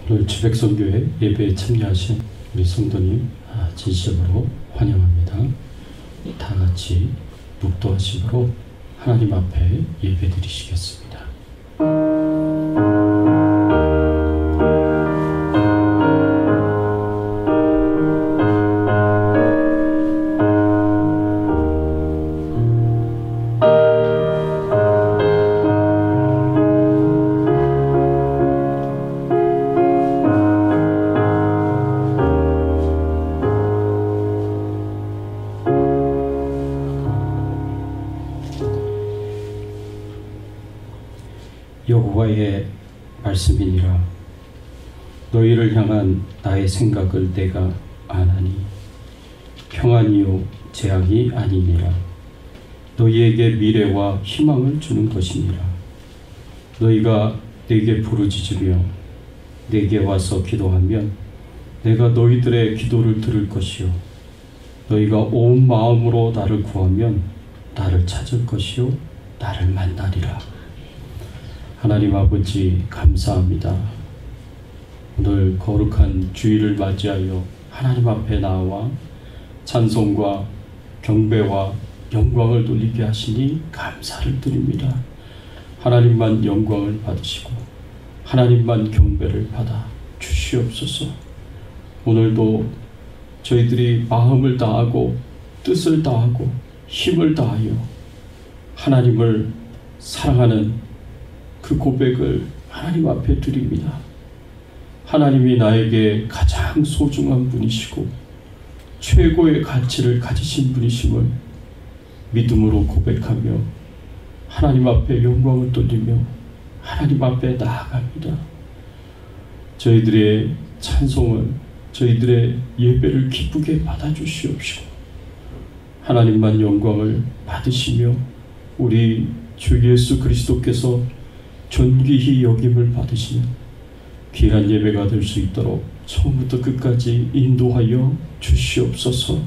오늘 주백성교회 예배에 참여하신 우리 성도님 진심으로 환영합니다. 다 같이 묵도하심으로 하나님 앞에 예배 드리시겠습니다. 여호와의 말씀이니라. 너희를 향한 나의 생각을 내가 아나니 평안이요 재앙이 아니니라. 너희에게 미래와 희망을 주는 것이니라. 너희가 내게 부르짖으며 내게 와서 기도하면 내가 너희들의 기도를 들을 것이요 너희가 온 마음으로 나를 구하면 나를 찾을 것이요 나를 만나리라. 하나님 아버지 감사합니다. 오늘 거룩한 주일을 맞이하여 하나님 앞에 나와 찬송과 경배와 영광을 돌리게 하시니 감사를 드립니다. 하나님만 영광을 받으시고 하나님만 경배를 받아 주시옵소서. 오늘도 저희들이 마음을 다하고 뜻을 다하고 힘을 다하여 하나님을 사랑하는 그 고백을 하나님 앞에 드립니다. 하나님이 나에게 가장 소중한 분이시고 최고의 가치를 가지신 분이심을 믿음으로 고백하며 하나님 앞에 영광을 돌리며 하나님 앞에 나아갑니다. 저희들의 찬송을 저희들의 예배를 기쁘게 받아주시옵시고 하나님만 영광을 받으시며 우리 주 예수 그리스도께서 존귀히 여김을 받으시는 귀한 예배가 될 수 있도록 처음부터 끝까지 인도하여 주시옵소서.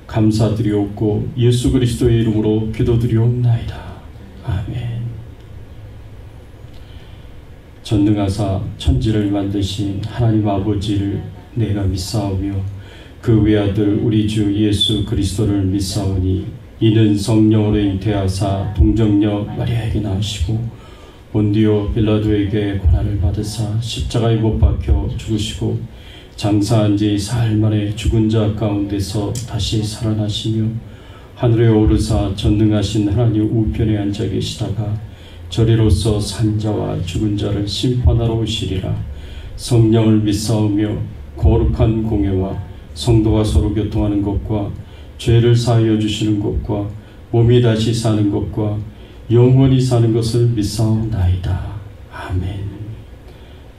감사드리옵고 예수 그리스도의 이름으로 기도드리옵나이다. 아멘. 전능하사 천지를 만드신 하나님 아버지를 내가 믿사오며 그 외아들 우리 주 예수 그리스도를 믿사오니 이는 성령으로 잉태하사 동정녀 마리아에게 나으시고 본디오 빌라도에게 고난을 받으사 십자가에 못 박혀 죽으시고 장사한 지 사흘 만에 죽은 자 가운데서 다시 살아나시며 하늘에 오르사 전능하신 하나님 우편에 앉아 계시다가 저리로서 산 자와 죽은 자를 심판하러 오시리라. 성령을 믿사오며 거룩한 공예와 성도가 서로 교통하는 것과 죄를 사하여 주시는 것과 몸이 다시 사는 것과 영원히 사는 것을 믿사옵나이다. 아멘.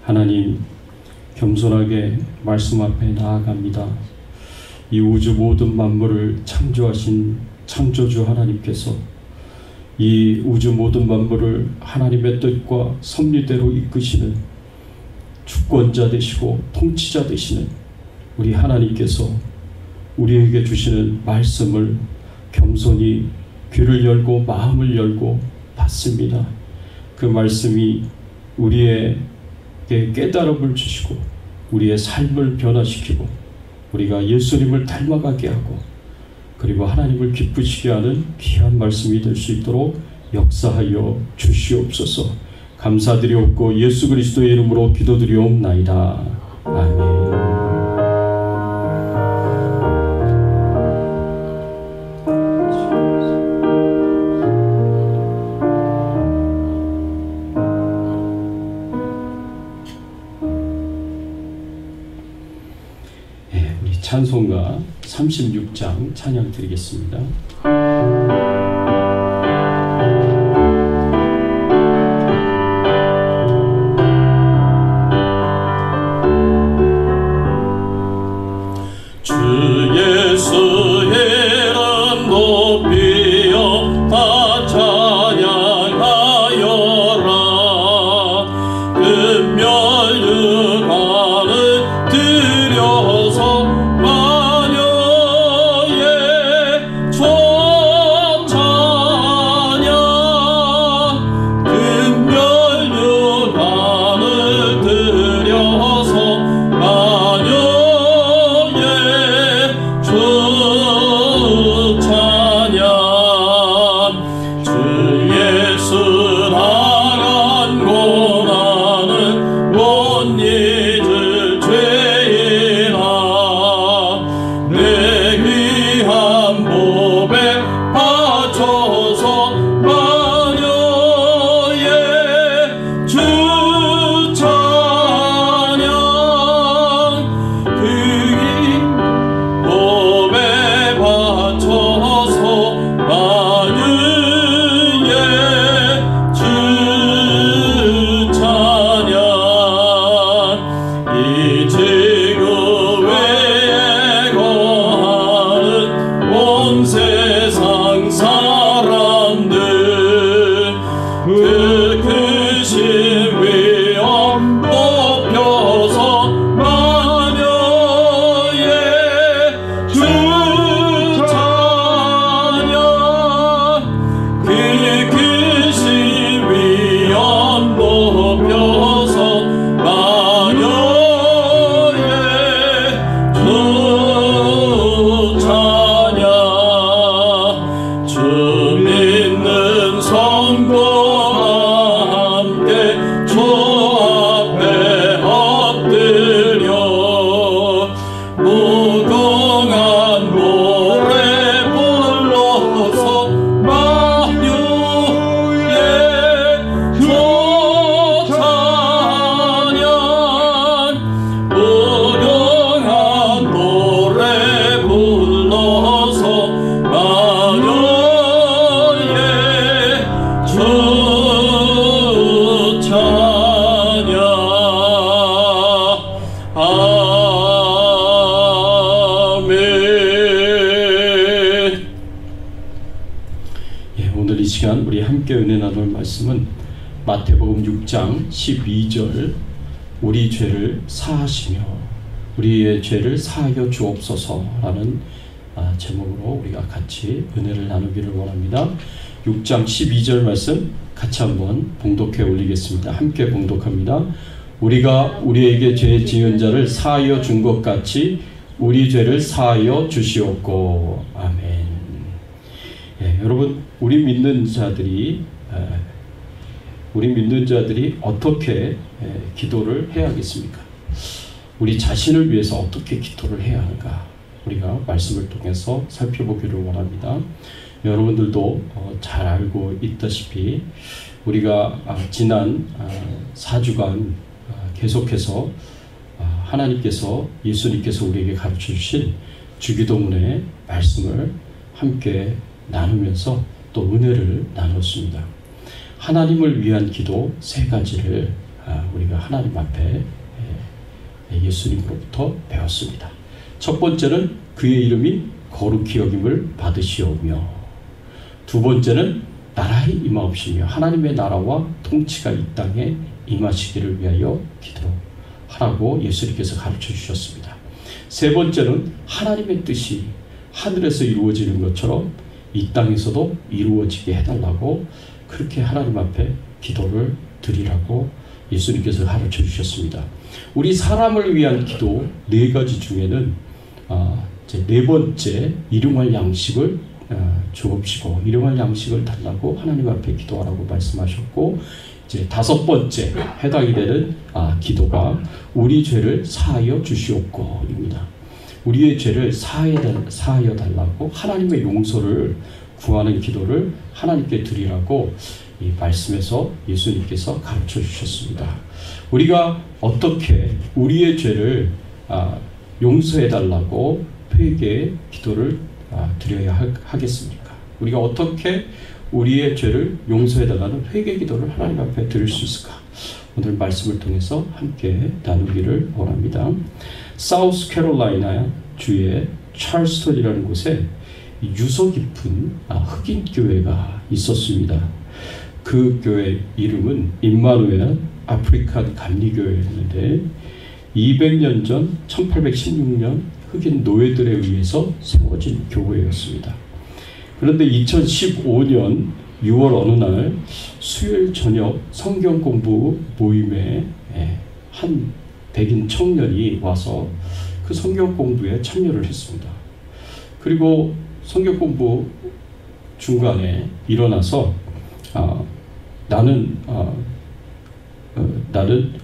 하나님, 겸손하게 말씀 앞에 나아갑니다. 이 우주 모든 만물을 창조하신 창조주 하나님께서 이 우주 모든 만물을 하나님의 뜻과 섭리대로 이끄시는 주권자 되시고 통치자 되시는 우리 하나님께서 우리에게 주시는 말씀을 겸손히 귀를 열고 마음을 열고 받습니다. 그 말씀이 우리에게 깨달음을 주시고 우리의 삶을 변화시키고 우리가 예수님을 닮아가게 하고 그리고 하나님을 기쁘시게 하는 귀한 말씀이 될 수 있도록 역사하여 주시옵소서. 감사드리옵고 예수 그리스도의 이름으로 기도드리옵나이다. 아멘. 찬송가 36장 찬양 드리겠습니다. 주 예수의 이름 높이어 다 찬양하여라. 금멸 육안을 들여서 마녀의 첫 찬양. 금멸 육안을 들여서 말씀은 마태복음 6장 12절 우리 죄를 사하시며 우리의 죄를 사하여 주옵소서라는 제목으로 우리가 같이 은혜를 나누기를 원합니다. 6장 12절 말씀 같이 한번 봉독해 올리겠습니다. 함께 봉독합니다. 우리가 우리에게 죄 지은 자를 사하여 준 것 같이 우리 죄를 사하여 주시옵고. 아멘. 예, 여러분, 우리 믿는 자들이 어떻게 기도를 해야 하겠습니까? 우리 자신을 위해서 어떻게 기도를 해야 하는가? 우리가 말씀을 통해서 살펴보기를 원합니다. 여러분들도 잘 알고 있다시피 우리가 지난 4주간 계속해서 하나님께서 예수님께서 우리에게 가르쳐 주신 주기도문의 말씀을 함께 나누면서 또 은혜를 나눴습니다. 하나님을 위한 기도 3가지를 우리가 하나님 앞에 예수님으로부터 배웠습니다. 첫 번째는 그의 이름이 거룩히 여김을 받으시오며, 두 번째는 나라의 임하옵시며 하나님의 나라와 통치가 이 땅에 임하시기를 위하여 기도하라고 예수님께서 가르쳐 주셨습니다. 세 번째는 하나님의 뜻이 하늘에서 이루어지는 것처럼 이 땅에서도 이루어지게 해달라고 그렇게 하나님 앞에 기도를 드리라고 예수님께서 가르쳐 주셨습니다. 우리 사람을 위한 기도 4가지 중에는 이제 4번째 일용할 양식을 주옵시고 일용할 양식을 달라고 하나님 앞에 기도하라고 말씀하셨고, 이제 5번째 해당이 되는 기도가 우리 죄를 사하여 주시옵고입니다. 우리의 죄를 사하여 달라고 하나님의 용서를 구하는 기도를 하나님께 드리라고 이 말씀에서 예수님께서 가르쳐 주셨습니다. 우리가 어떻게 우리의 죄를 용서해 달라고 회개 기도를 드려야 하겠습니까? 우리가 어떻게 우리의 죄를 용서해 달라는 회개 기도를 하나님 앞에 드릴 수 있을까? 오늘 말씀을 통해서 함께 나누기를 원합니다. 사우스캐롤라이나 주의 찰스턴이라는 곳에 유서 깊은 흑인 교회가 있었습니다. 그 교회 이름은 임마누엘 아프리칸 감리교회였는데 200년 전 1816년 흑인 노예들에 의해서 세워진 교회였습니다. 그런데 2015년 6월 어느 날 수요일 저녁 성경 공부 모임에 한 백인 청년이 와서 그 성경 공부에 참여를 했습니다. 그리고 성경 공부 중간에 일어나서 나는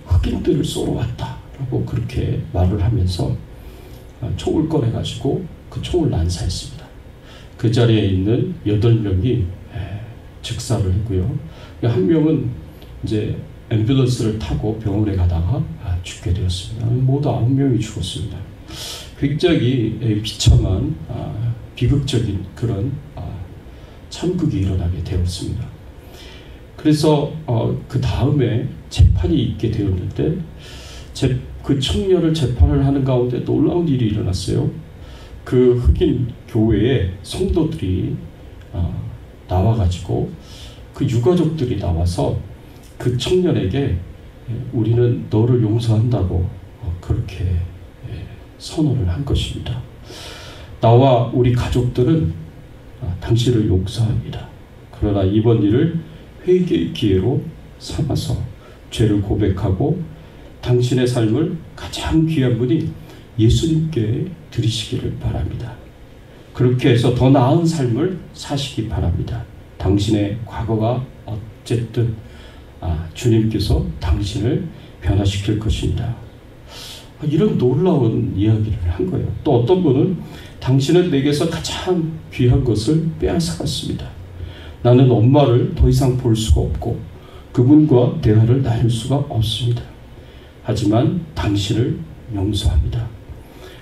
흑인들을 쏘러 왔다라고 그렇게 말을 하면서 총을 꺼내가지고 그 총을 난사했습니다. 그 자리에 있는 8명이 즉사를 했고요. 한 명은 이제 앰뷸런스를 타고 병원에 가다가 죽게 되었습니다. 모두 9명이 죽었습니다. 굉장히 비참한 비극적인 그런 참극이 일어나게 되었습니다. 그래서 그 다음에 재판이 있게 되었는데 그 청년을 재판을 하는 가운데 놀라운 일이 일어났어요. 그 흑인 교회의 성도들이 나와가지고 그 유가족들이 나와서 그 청년에게 우리는 너를 용서한다고 그렇게 선언을 한 것입니다. 나와 우리 가족들은 당신을 용서합니다. 그러나 이번 일을 회개의 기회로 삼아서 죄를 고백하고 당신의 삶을 가장 귀한 분이 예수님께 드리시기를 바랍니다. 그렇게 해서 더 나은 삶을 사시기 바랍니다. 당신의 과거가 어쨌든 주님께서 당신을 변화시킬 것입니다. 이런 놀라운 이야기를 한 거예요. 또 어떤 분은 당신은 내게서 가장 귀한 것을 빼앗아갔습니다. 나는 엄마를 더 이상 볼 수가 없고 그분과 대화를 나눌 수가 없습니다. 하지만 당신을 용서합니다.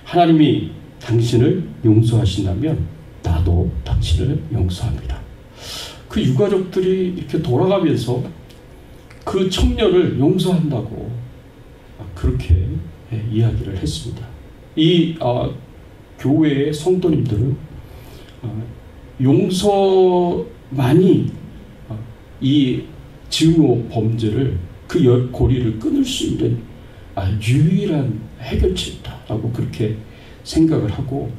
하나님이 당신을 용서하신다면 나도 당신을 용서합니다. 그 유가족들이 이렇게 돌아가면서 그 청년을 용서한다고 그렇게 이야기를 했습니다. 이 교회의 성도님들은 용서만이 이 증오 범죄를 그 고리를 끊을 수 있는 유일한 해결책이다라고 그렇게 생각을 하고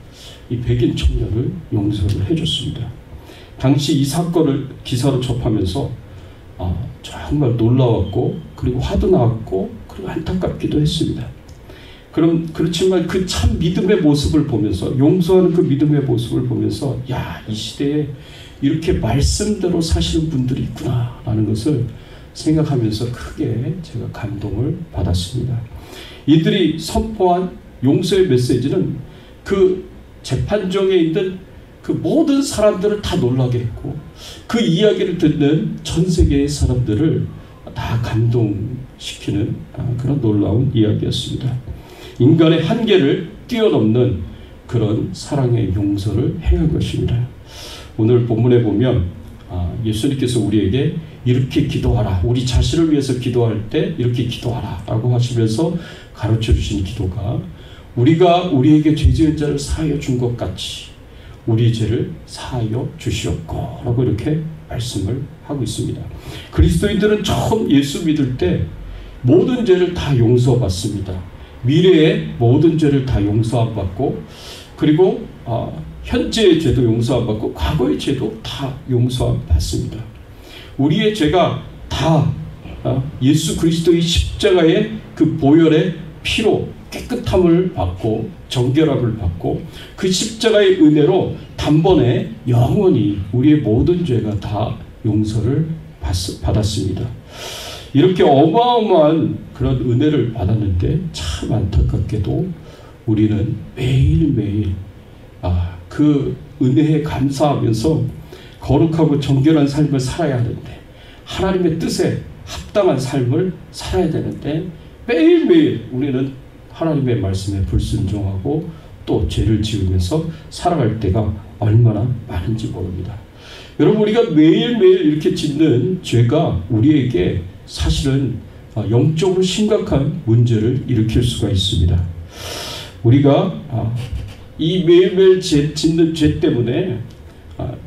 이 백인 청년을 용서를 해줬습니다. 당시 이 사건을 기사로 접하면서 정말 놀라웠고 그리고 화도 나왔고 그리고 안타깝기도 했습니다. 그렇지만 그 참 믿음의 모습을 보면서, 용서하는 그 믿음의 모습을 보면서 이 시대에 이렇게 말씀대로 사시는 분들이 있구나 라는 것을 생각하면서 크게 제가 감동을 받았습니다. 이들이 선포한 용서의 메시지는 그 재판정에 있는 그 모든 사람들을 다 놀라게 했고 그 이야기를 듣는 전 세계의 사람들을 다 감동시키는 그런 놀라운 이야기였습니다. 인간의 한계를 뛰어넘는 그런 사랑의 용서를 행한 것입니다. 오늘 본문에 보면 예수님께서 우리에게 이렇게 기도하라, 우리 자신을 위해서 기도할 때 이렇게 기도하라 라고 하시면서 가르쳐 주신 기도가 우리가 우리에게 죄 지은 자를 사하여 준 것 같이 우리 죄를 사하여 주시옵고 라고 이렇게 말씀을 하고 있습니다. 그리스도인들은 처음 예수 믿을 때 모든 죄를 다 용서받습니다. 미래의 모든 죄를 다 용서받고 그리고 현재의 죄도 용서받고 과거의 죄도 다 용서받습니다. 우리의 죄가 다 예수 그리스도의 십자가의 그 보혈의 피로 깨끗함을 받고 정결함을 받고 그 십자가의 은혜로 단번에 영원히 우리의 모든 죄가 다 용서를 받았습니다. 이렇게 어마어마한 그런 은혜를 받았는데 참 안타깝게도 우리는 매일매일 그 은혜에 감사하면서 거룩하고 정결한 삶을 살아야 하는데, 하나님의 뜻에 합당한 삶을 살아야 되는데 매일매일 우리는 하나님의 말씀에 불순종하고 또 죄를 지으면서 살아갈 때가 얼마나 많은지 모릅니다. 여러분, 우리가 매일매일 이렇게 짓는 죄가 우리에게 사실은 영적으로 심각한 문제를 일으킬 수가 있습니다. 우리가 이 매일매일 짓는 죄 때문에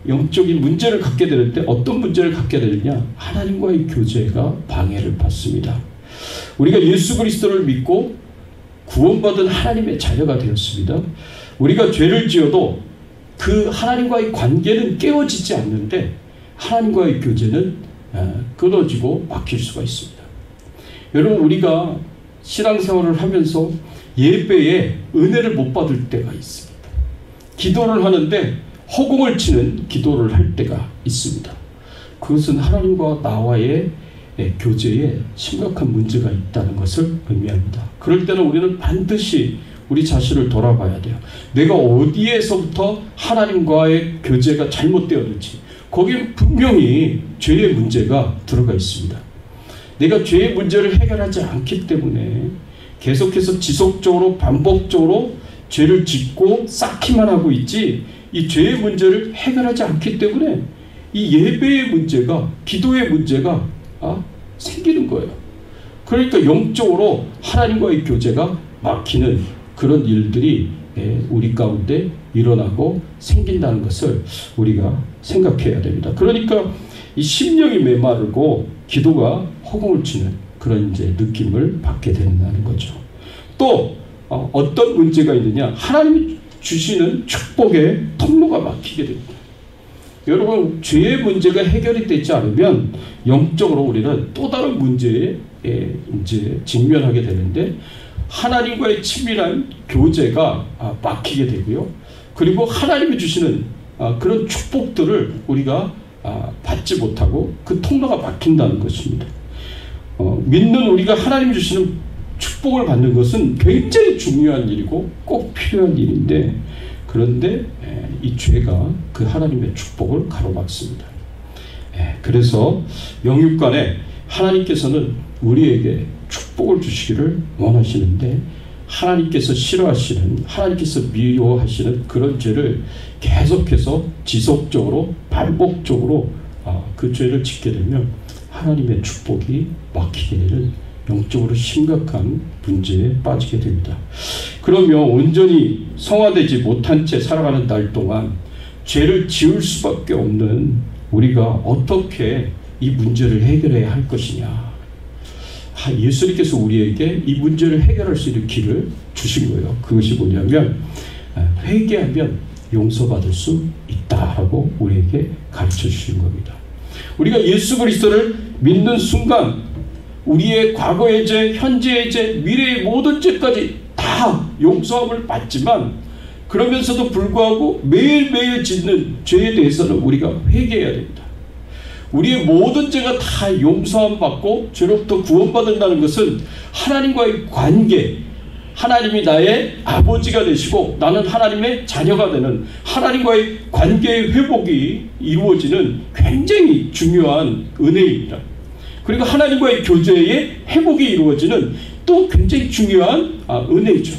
영적인 문제를 갖게 되는데 어떤 문제를 갖게 되느냐? 하나님과의 교제가 방해를 받습니다. 우리가 예수 그리스도를 믿고 구원받은 하나님의 자녀가 되었습니다. 우리가 죄를 지어도 그 하나님과의 관계는 깨어지지 않는데 하나님과의 교제는 끊어지고 막힐 수가 있습니다. 여러분, 우리가 신앙생활을 하면서 예배에 은혜를 못 받을 때가 있습니다. 기도를 하는데 허공을 치는 기도를 할 때가 있습니다. 그것은 하나님과 나와의 교제에 심각한 문제가 있다는 것을 의미합니다. 그럴 때는 우리는 반드시 우리 자신을 돌아봐야 돼요. 내가 어디에서부터 하나님과의 교제가 잘못되었는지, 거기에 분명히 죄의 문제가 들어가 있습니다. 내가 죄의 문제를 해결하지 않기 때문에 계속해서 지속적으로 반복적으로 죄를 짓고 쌓기만 하고 있지, 이 죄의 문제를 해결하지 않기 때문에 이 예배의 문제가, 기도의 문제가 생기는 거예요. 그러니까 영적으로 하나님과의 교제가 막히는 그런 일들이 우리 가운데 일어나고 생긴다는 것을 우리가 생각해야 됩니다. 그러니까 이 심령이 메마르고 기도가 허공을 치는 그런 이제 느낌을 받게 된다는 거죠. 또 어떤 문제가 있느냐? 하나님이 주시는 축복의 통로가 막히게 됩니다. 여러분, 죄의 문제가 해결이 되지 않으면 영적으로 우리는 또 다른 문제에 이제 직면하게 되는데, 하나님과의 친밀한 교제가 막히게 되고요. 그리고 하나님이 주시는 그런 축복들을 우리가 받지 못하고 그 통로가 막힌다는 것입니다. 믿는 우리가 하나님 주시는 축복을 받는 것은 굉장히 중요한 일이고 꼭 필요한 일인데, 그런데 이 죄가 그 하나님의 축복을 가로막습니다. 그래서 영육간에 하나님께서는 우리에게 축복을 주시기를 원하시는데, 하나님께서 싫어하시는, 하나님께서 미워하시는 그런 죄를 계속해서 지속적으로 반복적으로 그 죄를 짓게 되면 하나님의 축복이 막히게 되는 영적으로 심각한 문제에 빠지게 됩니다. 그러면 온전히 성화되지 못한 채 살아가는 날 동안 죄를 지을 수밖에 없는 우리가 어떻게 이 문제를 해결해야 할 것이냐. 예수님께서 우리에게 이 문제를 해결할 수 있는 길을 주신 거예요. 그것이 뭐냐면 회개하면 용서받을 수 있다라고 우리에게 가르쳐 주신 겁니다. 우리가 예수 그리스도를 믿는 순간 우리의 과거의 죄, 현재의 죄, 미래의 모든 죄까지 다 용서함을 받지만, 그러면서도 불구하고 매일매일 짓는 죄에 대해서는 우리가 회개해야 됩니다. 우리의 모든 죄가 다 용서함 받고 죄로부터 구원받는다는 것은 하나님과의 관계, 하나님이 나의 아버지가 되시고 나는 하나님의 자녀가 되는 하나님과의 관계의 회복이 이루어지는 굉장히 중요한 은혜입니다. 그리고 하나님과의 교제의 회복이 이루어지는 또 굉장히 중요한 은혜죠.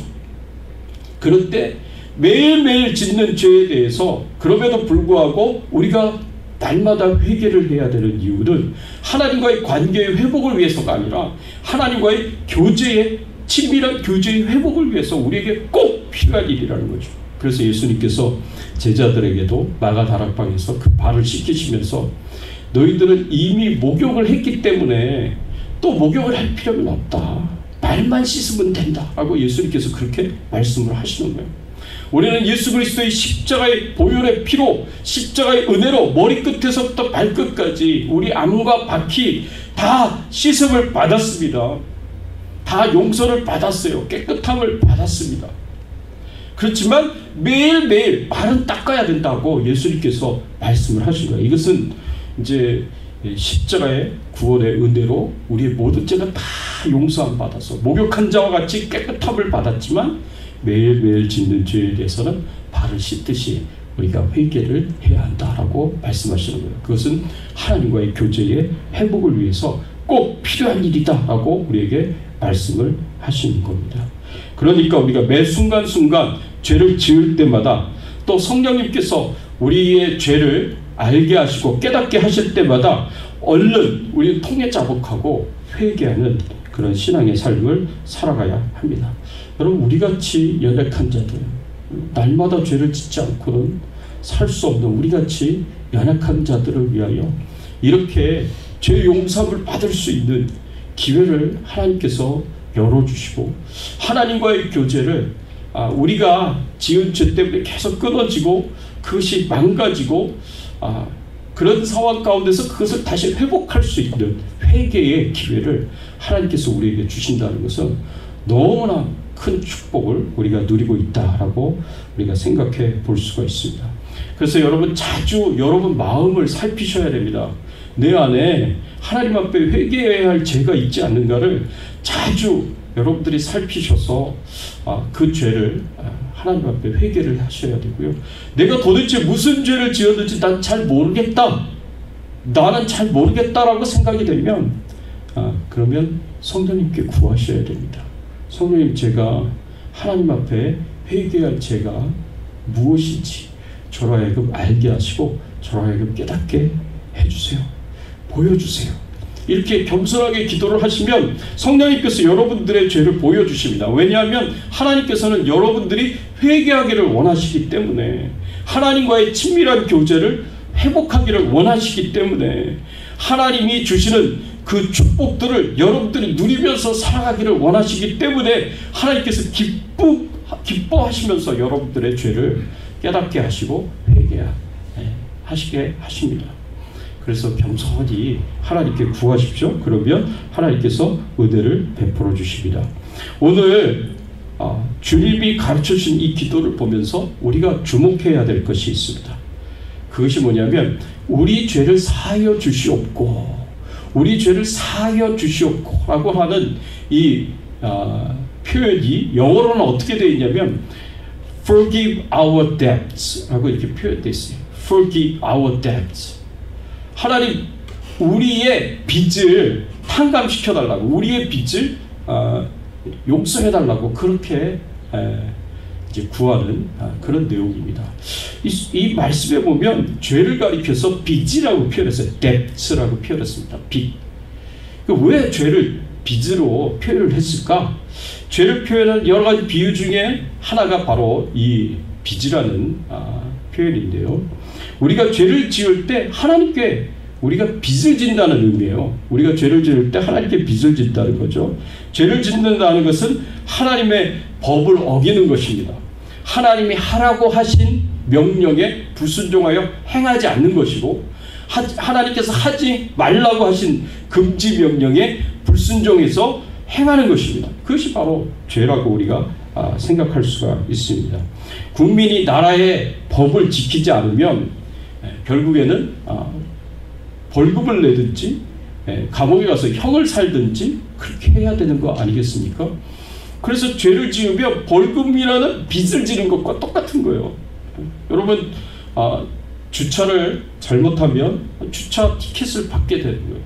그런데 매일매일 짓는 죄에 대해서 그럼에도 불구하고 우리가 날마다 회개를 해야 되는 이유는 하나님과의 관계의 회복을 위해서가 아니라 하나님과의 교제의 친밀한 교제의 회복을 위해서 우리에게 꼭 필요한 일이라는 거죠. 그래서 예수님께서 제자들에게도 마가 다락방에서 그 발을 씻기시면서 너희들은 이미 목욕을 했기 때문에 또 목욕을 할 필요는 없다. 발만 씻으면 된다. 라고 예수님께서 그렇게 말씀을 하시는 거예요. 우리는 예수 그리스도의 십자가의 보혈의 피로, 십자가의 은혜로 머리끝에서부터 발끝까지 우리 암과 바퀴 다 씻음을 받았습니다. 다 용서를 받았어요. 깨끗함을 받았습니다. 그렇지만 매일매일 발은 닦아야 된다고 예수님께서 말씀을 하신 거예요. 이것은 이제 십자가의 구원의 은혜로 우리의 모든 죄가 다 용서함 받아서 목욕한 자와 같이 깨끗함을 받았지만 매일매일 짓는 죄에 대해서는 발을 씻듯이 우리가 회개를 해야 한다라고 말씀하시는 거예요. 그것은 하나님과의 교제의 회복을 위해서 꼭 필요한 일이다라고 우리에게 말씀을 하시는 겁니다. 그러니까 우리가 매 순간순간 죄를 지을 때마다 또 성령님께서 우리의 죄를 알게 하시고 깨닫게 하실 때마다 얼른 우리는 통해 자복하고 회개하는 그런 신앙의 삶을 살아가야 합니다. 여러분, 우리같이 연약한 자들, 날마다 죄를 짓지 않고는 살 수 없는 우리같이 연약한 자들을 위하여 이렇게 죄 용서를 받을 수 있는 기회를 하나님께서 열어주시고 하나님과의 교제를 우리가 지은 죄 때문에 계속 끊어지고 그것이 망가지고 그런 상황 가운데서 그것을 다시 회복할 수 있는 회개의 기회를 하나님께서 우리에게 주신다는 것은 너무나 큰 축복을 우리가 누리고 있다라고 우리가 생각해 볼 수가 있습니다. 그래서 여러분, 자주 여러분 마음을 살피셔야 됩니다. 내 안에 하나님 앞에 회개해야 할 죄가 있지 않는가를 자주 여러분들이 살피셔서 그 죄를 하나님 앞에 회개를 하셔야 되고요. 내가 도대체 무슨 죄를 지었는지 난 잘 모르겠다. 나는 잘 모르겠다라고 생각이 되면 그러면 성령님께 구하셔야 됩니다. 성령님, 제가 하나님 앞에 회개할 죄가 무엇인지 저로 하여금 알게 하시고 저로 하여금 깨닫게 해주세요. 보여주세요. 이렇게 겸손하게 기도를 하시면 성령님께서 여러분들의 죄를 보여주십니다. 왜냐하면 하나님께서는 여러분들이 회개하기를 원하시기 때문에, 하나님과의 친밀한 교제를 회복하기를 원하시기 때문에, 하나님이 주시는 그 축복들을 여러분들이 누리면서 살아가기를 원하시기 때문에 하나님께서 기뻐하시면서 여러분들의 죄를 깨닫게 하시고 회개하시게 하십니다. 그래서 겸손히 하나님께 구하십시오. 그러면 하나님께서 은혜를 베풀어 주십니다. 오늘 주님이 가르쳐 주신 이 기도를 보면서 우리가 주목해야 될 것이 있습니다. 그것이 뭐냐면 우리 죄를 사하여 주시옵고, 우리 죄를 사하여 주시옵고 라고 하는 이 표현이 영어로는 어떻게 되어 있냐면 forgive our debts 라고 이렇게 표현되어 있어요. forgive our debts. 하나님, 우리의 빚을 탕감시켜달라고, 우리의 빚을 용서해달라고 그렇게 이제 구하는 그런 내용입니다. 이 말씀에 보면 죄를 가리켜서 빚이라고 표현했어요. debts라고 표현했습니다. 빚. 왜 죄를 빚으로 표현을 했을까? 죄를 표현한 여러 가지 비유 중에 하나가 바로 이 빚이라는 표현인데요. 우리가 죄를 지을 때 하나님께 우리가 빚을 진다는 의미예요. 우리가 죄를 지을 때 하나님께 빚을 진다는 거죠. 죄를 짓는다는 것은 하나님의 법을 어기는 것입니다. 하나님이 하라고 하신 명령에 불순종하여 행하지 않는 것이고, 하나님께서 하지 말라고 하신 금지 명령에 불순종해서 행하는 것입니다. 그것이 바로 죄라고 우리가 생각할 수가 있습니다. 국민이 나라의 법을 지키지 않으면 결국에는 벌금을 내든지 감옥에 가서 형을 살든지 그렇게 해야 되는 거 아니겠습니까? 그래서 죄를 지으면 벌금이라는 빚을 지는 것과 똑같은 거예요. 여러분, 주차를 잘못하면 주차 티켓을 받게 되는 거예요.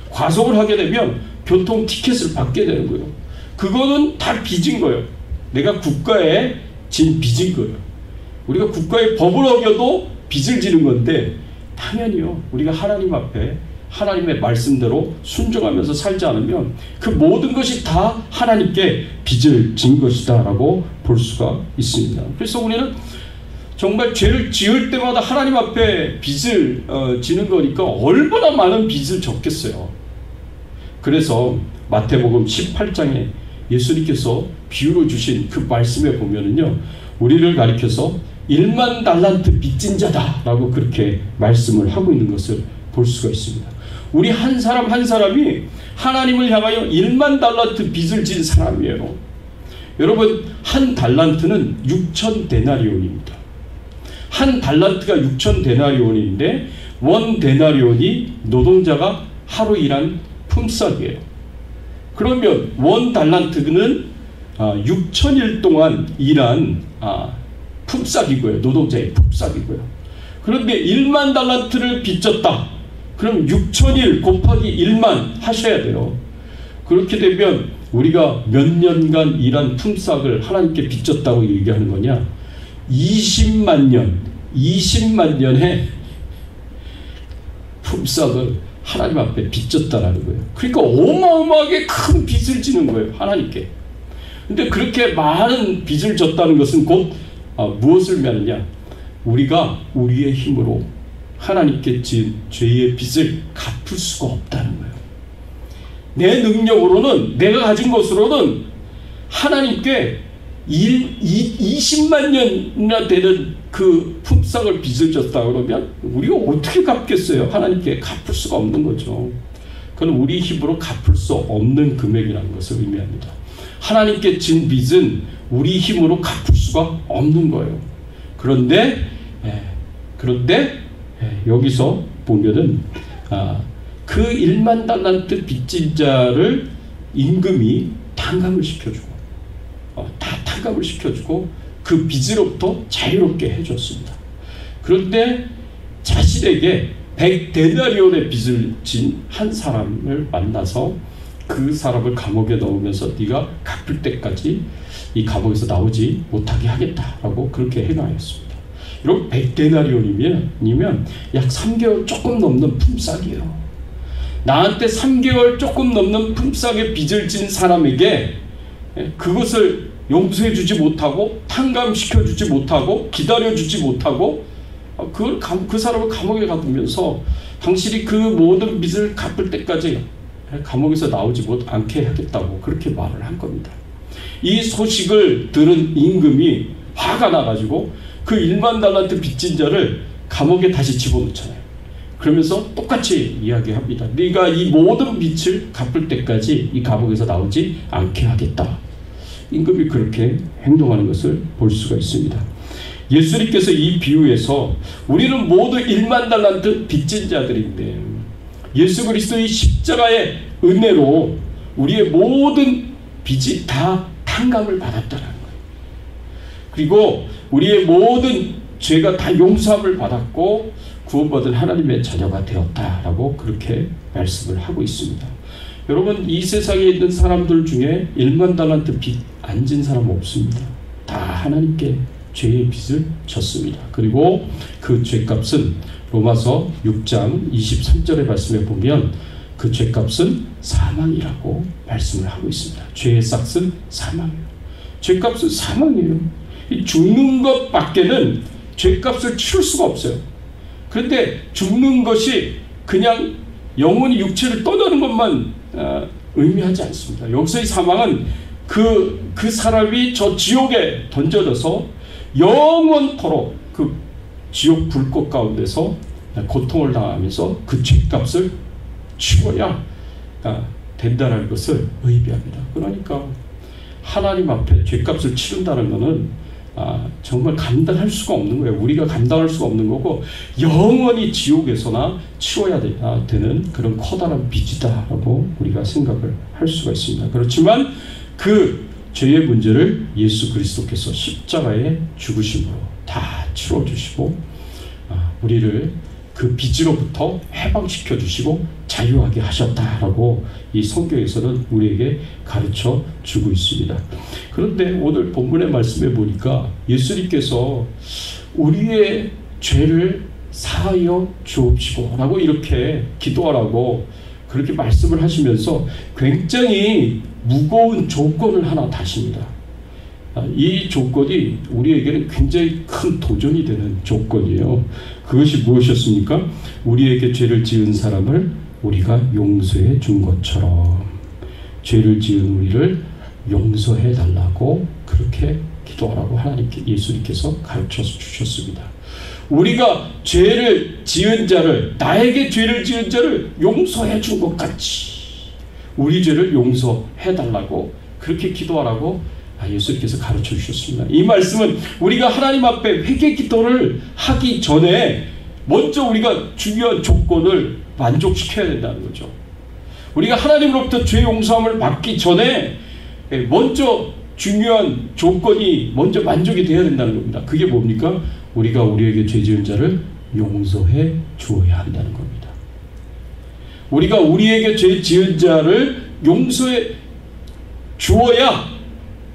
과속을 하게 되면 교통 티켓을 받게 되는 거예요. 그거는 다 빚인 거예요. 내가 국가에 진 빚인 거예요. 우리가 국가의 법을 어겨도 빚을 지는 건데, 당연히요, 우리가 하나님 앞에 하나님의 말씀대로 순종하면서 살지 않으면 그 모든 것이 다 하나님께 빚을 진 것이다 라고 볼 수가 있습니다. 그래서 우리는 정말 죄를 지을 때마다 하나님 앞에 빚을 지는 거니까 얼마나 많은 빚을 졌겠어요. 그래서 마태복음 18장에 예수님께서 비유로 주신 그 말씀에 보면은요, 우리를 가리켜서 1만 달란트 빚진 자다 라고 그렇게 말씀을 하고 있는 것을 볼 수가 있습니다. 우리 한 사람 한 사람이 하나님을 향하여 1만 달란트 빚을 진 사람이에요. 여러분, 한 달란트는 6천 데나리온입니다. 한 달란트가 6천 데나리온인데 원 데나리온이 노동자가 하루 일한 품삯이에요. 그러면 원 달란트는 6천일 동안 일한 품삯이고요. 노동자의 품삯이고요. 그런데 1만 달란트를 빚졌다. 그럼 6천일 곱하기 1만 하셔야 돼요. 그렇게 되면 우리가 몇 년간 일한 품삯을 하나님께 빚졌다고 얘기하는 거냐? 20만 년의 품삯을 하나님 앞에 빚졌다라는 거예요. 그러니까 어마어마하게 큰 빚을 지는 거예요, 하나님께. 근데 그렇게 많은 빚을 졌다는 것은 곧 무엇을 말하느냐? 우리가 우리의 힘으로 하나님께 지은 죄의 빚을 갚을 수가 없다는 거예요. 내 능력으로는, 내가 가진 것으로는 하나님께 20만 년이나 되는 그 품삯을 빚을 졌다 그러면 우리가 어떻게 갚겠어요? 하나님께 갚을 수가 없는 거죠. 그건 우리 힘으로 갚을 수 없는 금액이라는 것을 의미합니다. 하나님께 진 빚은 우리 힘으로 갚을 수가 없는 거예요. 그런데 여기서 보면은 그 1만 달란트 빚진 자를 임금이 탕감을 시켜주고 다 탕감을 시켜주고 그 빚으로부터 자유롭게 해줬습니다. 그런데 자신에게 100데나리온의 빚을 진 한 사람을 만나서 그 사람을 감옥에 넣으면서 네가 갚을 때까지 이 감옥에서 나오지 못하게 하겠다라고 그렇게 행하였습니다. 여러분, 100데나리온이면 약 3개월 조금 넘는 품삯이에요. 나한테 3개월 조금 넘는 품삯의 빚을 진 사람에게 그것을 용서해주지 못하고 탕감시켜주지 못하고 기다려주지 못하고 그 사람을 감옥에 가두면서 당신이 그 모든 빚을 갚을 때까지 감옥에서 나오지 않게 하겠다고 그렇게 말을 한 겁니다. 이 소식을 들은 임금이 화가 나가지고 그 1만 달란트 빚진 자를 감옥에 다시 집어넣잖아요. 그러면서 똑같이 이야기합니다. 네가 이 모든 빚을 갚을 때까지 이 감옥에서 나오지 않게 하겠다. 임금이 그렇게 행동하는 것을 볼 수가 있습니다. 예수님께서 이 비유에서 우리는 모두 1만 달란트 빚진 자들인데 예수 그리스도의 십자가의 은혜로 우리의 모든 빚이 다 탕감을 받았다는 거예요. 그리고 우리의 모든 죄가 다 용서함을 받았고 구원받은 하나님의 자녀가 되었다라고 그렇게 말씀을 하고 있습니다. 여러분, 이 세상에 있는 사람들 중에 1만 달란트 빚 안 진 사람 없습니다. 다 하나님께 죄의 빚을 졌습니다. 그리고 그 죄값은 로마서 6장 23절의 말씀에 보면 그 죄값은 사망이라고 말씀을 하고 있습니다. 죄의 싹은 사망이에요. 죄값은 사망이에요. 죽는 것밖에는 죄값을 치를 수가 없어요. 그런데 죽는 것이 그냥 영혼이 육체를 떠나는 것만 의미하지 않습니다. 여기서의 사망은 그 사람이 저 지옥에 던져져서 영원토록 그 지옥 불꽃 가운데서 고통을 당하면서 그 죄값을 치워야 된다는 것을 의미합니다. 그러니까 하나님 앞에 죄값을 치른다는 것은 정말 감당할 수가 없는 거예요. 우리가 감당할 수가 없는 거고 영원히 지옥에서나 치워야 되는 그런 커다란 빚이다라고 우리가 생각을 할 수가 있습니다. 그렇지만 그 죄의 문제를 예수 그리스도께서 십자가에 죽으심으로 다 치러주시고 우리를 그 빚으로부터 해방시켜 주시고 자유하게 하셨다라고 이 성경에서는 우리에게 가르쳐 주고 있습니다. 그런데 오늘 본문의 말씀에 보니까 예수님께서 우리의 죄를 사하여 주옵시고 라고 이렇게 기도하라고 그렇게 말씀을 하시면서 굉장히 무거운 조건을 하나 다십니다. 이 조건이 우리에게는 굉장히 큰 도전이 되는 조건이에요. 그것이 무엇이었습니까? 우리에게 죄를 지은 사람을 우리가 용서해 준 것처럼 죄를 지은 우리를 용서해 달라고 그렇게 기도하라고 예수님께서 가르쳐 주셨습니다. 우리가 죄를 지은 자를, 나에게 죄를 지은 자를 용서해 준 것 같이 우리 죄를 용서해 달라고 그렇게 기도하라고 예수님께서 가르쳐 주셨습니다. 이 말씀은 우리가 하나님 앞에 회개 기도를 하기 전에 먼저 우리가 중요한 조건을 만족시켜야 된다는 거죠. 우리가 하나님으로부터 죄 용서함을 받기 전에 먼저 중요한 조건이 먼저 만족이 되어야 된다는 겁니다. 그게 뭡니까? 우리가 우리에게 죄 지은 자를 용서해 주어야 한다는 겁니다. 우리가 우리에게 죄 지은 자를 용서해 주어야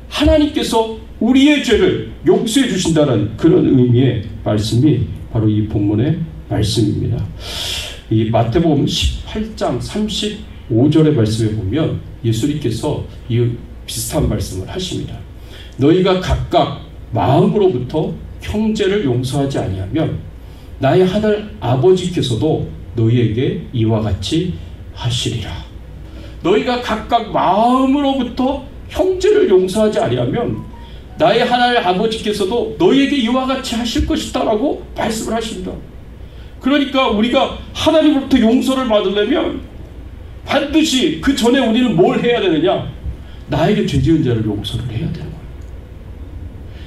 하나님께서 우리의 죄를 용서해 주신다는 그런 의미의 말씀이 바로 이 본문의 말씀입니다. 이 마태복음 18장 35절의 말씀에 보면 예수님께서 이 비슷한 말씀을 하십니다. 너희가 각각 마음으로부터 형제를 용서하지 아니하면 나의 하늘 아버지께서도 너희에게 이와 같이 하시리라. 너희가 각각 마음으로부터 형제를 용서하지 아니하면 나의 하나님 아버지께서도 너희에게 이와 같이 하실 것이다 라고 말씀을 하십니다. 그러니까 우리가 하나님으로부터 용서를 받으려면 반드시 그 전에 우리는 뭘 해야 되느냐? 나에게 죄 지은 자를 용서를 해야 되는 거예요.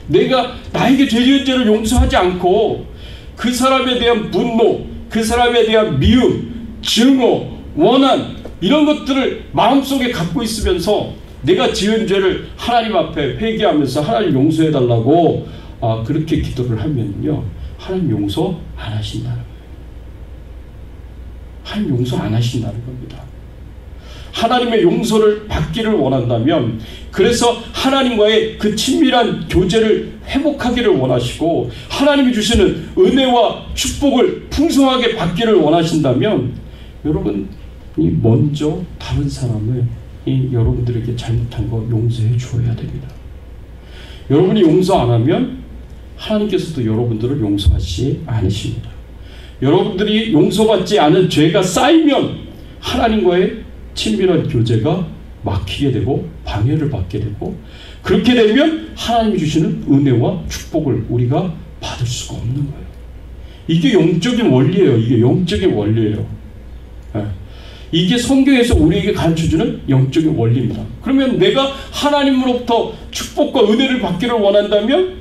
내가 나에게 죄 지은 자를 용서하지 않고 그 사람에 대한 분노, 그 사람에 대한 미움, 증오, 원한 이런 것들을 마음속에 갖고 있으면서 내가 지은 죄를 하나님 앞에 회개하면서 하나님 용서해달라고 그렇게 기도를 하면요, 하나님 용서 안 하신다는 거예요. 하나님 용서 안 하신다는 겁니다. 하나님의 용서를 받기를 원한다면, 그래서 하나님과의 그 친밀한 교제를 회복하기를 원하시고 하나님이 주시는 은혜와 축복을 풍성하게 받기를 원하신다면 여러분이 먼저 다른 사람을 여러분들에게 잘못한 거 용서해 주어야 됩니다. 여러분이 용서 안 하면 하나님께서도 여러분들을 용서하지 않으십니다. 여러분들이 용서받지 않은 죄가 쌓이면 하나님과의 친밀한 교제가 막히게 되고 방해를 받게 되고, 그렇게 되면 하나님이 주시는 은혜와 축복을 우리가 받을 수가 없는 거예요. 이게 영적인 원리예요. 이게 영적인 원리예요. 이게 성경에서 우리에게 가르쳐주는 영적인 원리입니다. 그러면 내가 하나님으로부터 축복과 은혜를 받기를 원한다면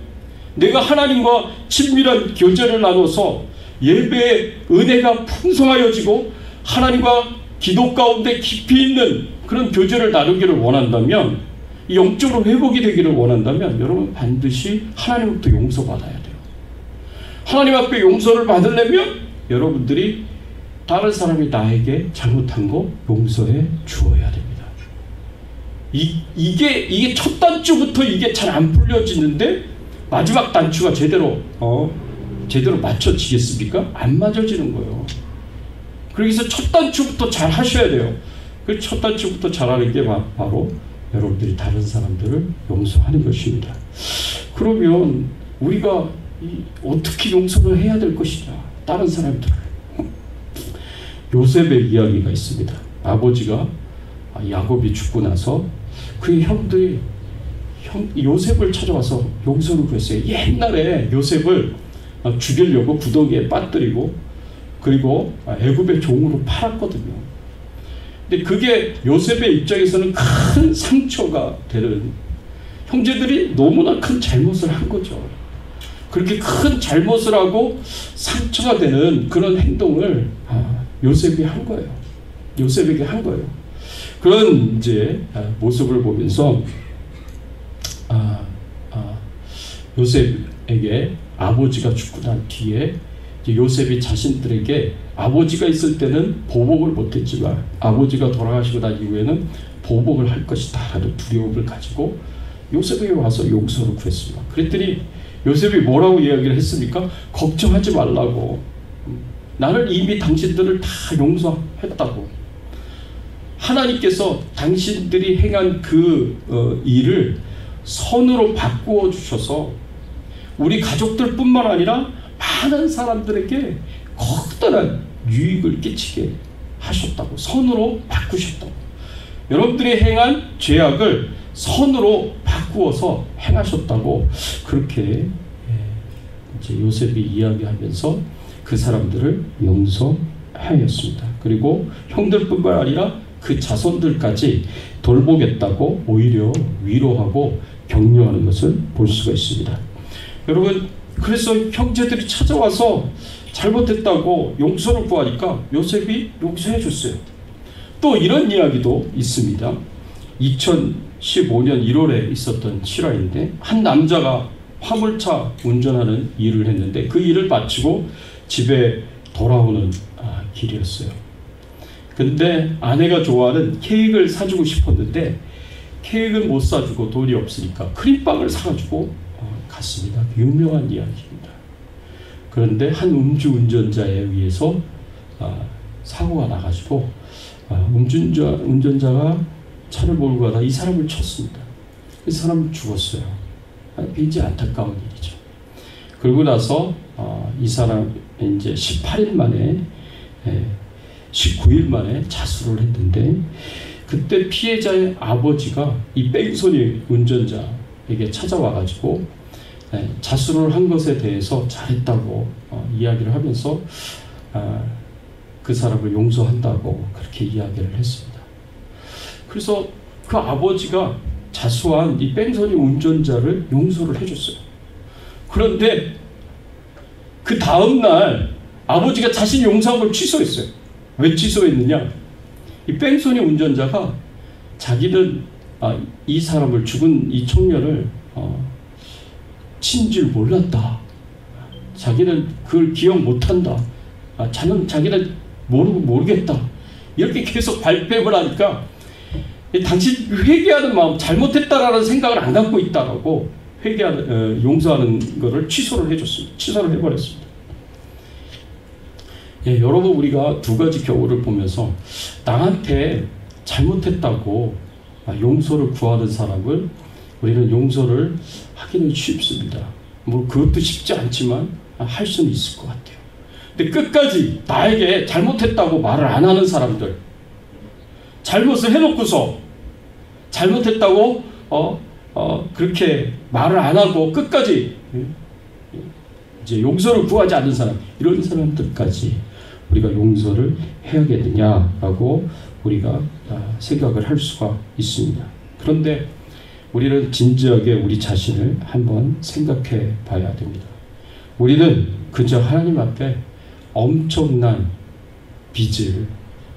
내가 하나님과 친밀한 교제를 나눠서 예배의 은혜가 풍성하여지고 하나님과 기도 가운데 깊이 있는 그런 교제를 나누기를 원한다면, 영적으로 회복이 되기를 원한다면 여러분 반드시 하나님부터 용서받아야 돼요. 하나님 앞에 용서를 받으려면 여러분들이 다른 사람이 나에게 잘못한 거 용서해 주어야 됩니다. 이게 첫 단추부터 이게 잘 안 풀려지는데 마지막 단추가 제대로 맞춰지겠습니까? 안 맞아지는 거예요. 그래서 첫 단추부터 잘 하셔야 돼요. 그 첫 단추부터 잘하는 게 바로 여러분들이 다른 사람들을 용서하는 것입니다. 그러면 우리가 어떻게 용서를 해야 될 것이냐? 다른 사람들을 요셉의 이야기가 있습니다. 아버지가 야곱이 죽고 나서 그의 형들이 요셉을 찾아와서 용서를 구했어요. 옛날에 요셉을 죽이려고 구덩이에 빠뜨리고 그리고 애굽의 종으로 팔았거든요. 근데 그게 요셉의 입장에서는 큰 상처가 되는, 형제들이 너무나 큰 잘못을 한 거죠. 그렇게 큰 잘못을 하고 상처가 되는 그런 행동을 요셉이 한 거예요. 요셉에게 한 거예요. 그런 이제 모습을 보면서 요셉에게 아버지가 죽고 난 뒤에 요셉이 자신들에게 아버지가 있을 때는 보복을 못했지만 아버지가 돌아가시고 난 이후에는 보복을 할 것이다 라는 두려움을 가지고 요셉에게 와서 용서를 구했습니다. 그랬더니 요셉이 뭐라고 이야기를 했습니까? 걱정하지 말라고, 나는 이미 당신들을 다 용서했다고, 하나님께서 당신들이 행한 그 일을 선으로 바꾸어 주셔서 우리 가족들뿐만 아니라 많은 사람들에게 커다란 유익을 끼치게 하셨다고, 선으로 바꾸셨다고, 여러분들이 행한 죄악을 선으로 바꾸어서 행하셨다고, 그렇게 이제 요셉이 이야기하면서 그 사람들을 용서하였습니다. 그리고 형들뿐만 아니라 그 자손들까지 돌보겠다고 오히려 위로하고 격려하는 것을 볼 수가 있습니다. 여러분, 그래서 형제들이 찾아와서 잘못했다고 용서를 구하니까 요셉이 용서해 줬어요. 또 이런 이야기도 있습니다. 2015년 1월에 있었던 실화인데, 한 남자가 화물차 운전하는 일을 했는데 그 일을 마치고 집에 돌아오는 길이었어요. 근데 아내가 좋아하는 케이크를 사주고 싶었는데 케이크는 못 사주고 돈이 없으니까 크림빵을 사가지고 갔습니다. 유명한 이야기입니다. 그런데 한 음주운전자에 의해서 사고가 나가지고 운전자가 차를 몰고 가다 이 사람을 쳤습니다. 이 사람은 죽었어요. 굉장히 안타까운 일이죠. 그러고 나서 이 사람 이제 18일 만에 19일 만에 자수를 했는데, 그때 피해자의 아버지가 이 뺑소니 운전자에게 찾아와가지고 자수를 한 것에 대해서 잘했다고 이야기를 하면서 그 사람을 용서한다고 그렇게 이야기를 했습니다. 그래서 그 아버지가 자수한 이 뺑소니 운전자를 용서를 해줬어요. 그런데 그 다음날 아버지가 자신이 용서한 걸 취소했어요. 왜 취소했느냐? 이 뺑소니 운전자가 자기는 이 사람을, 죽은 이 청년을 친 줄 몰랐다, 자기는 그걸 기억 못한다, 자기는 모르겠다, 이렇게 계속 발뺌을 하니까 당신 회개하는 마음, 잘못했다라는 생각을 안 갖고 있다라고 용서하는 것을 취소를 해줬습니다. 취소를 해버렸습니다. 여러분, 우리가 두 가지 경우를 보면서 나한테 잘못했다고 용서를 구하는 사람을 우리는 용서를 하기는 쉽습니다. 뭐 그것도 쉽지 않지만 할 수는 있을 것 같아요. 근데 끝까지 나에게 잘못했다고 말을 안 하는 사람들, 잘못을 해놓고서 잘못했다고 그렇게 말을 안 하고 끝까지 이제 용서를 구하지 않는 사람, 이런 사람들까지 우리가 용서를 해야겠느냐라고 우리가 생각을 할 수가 있습니다. 그런데 우리는 진지하게 우리 자신을 한번 생각해 봐야 됩니다. 우리는 그저 하나님 앞에 엄청난 빚을,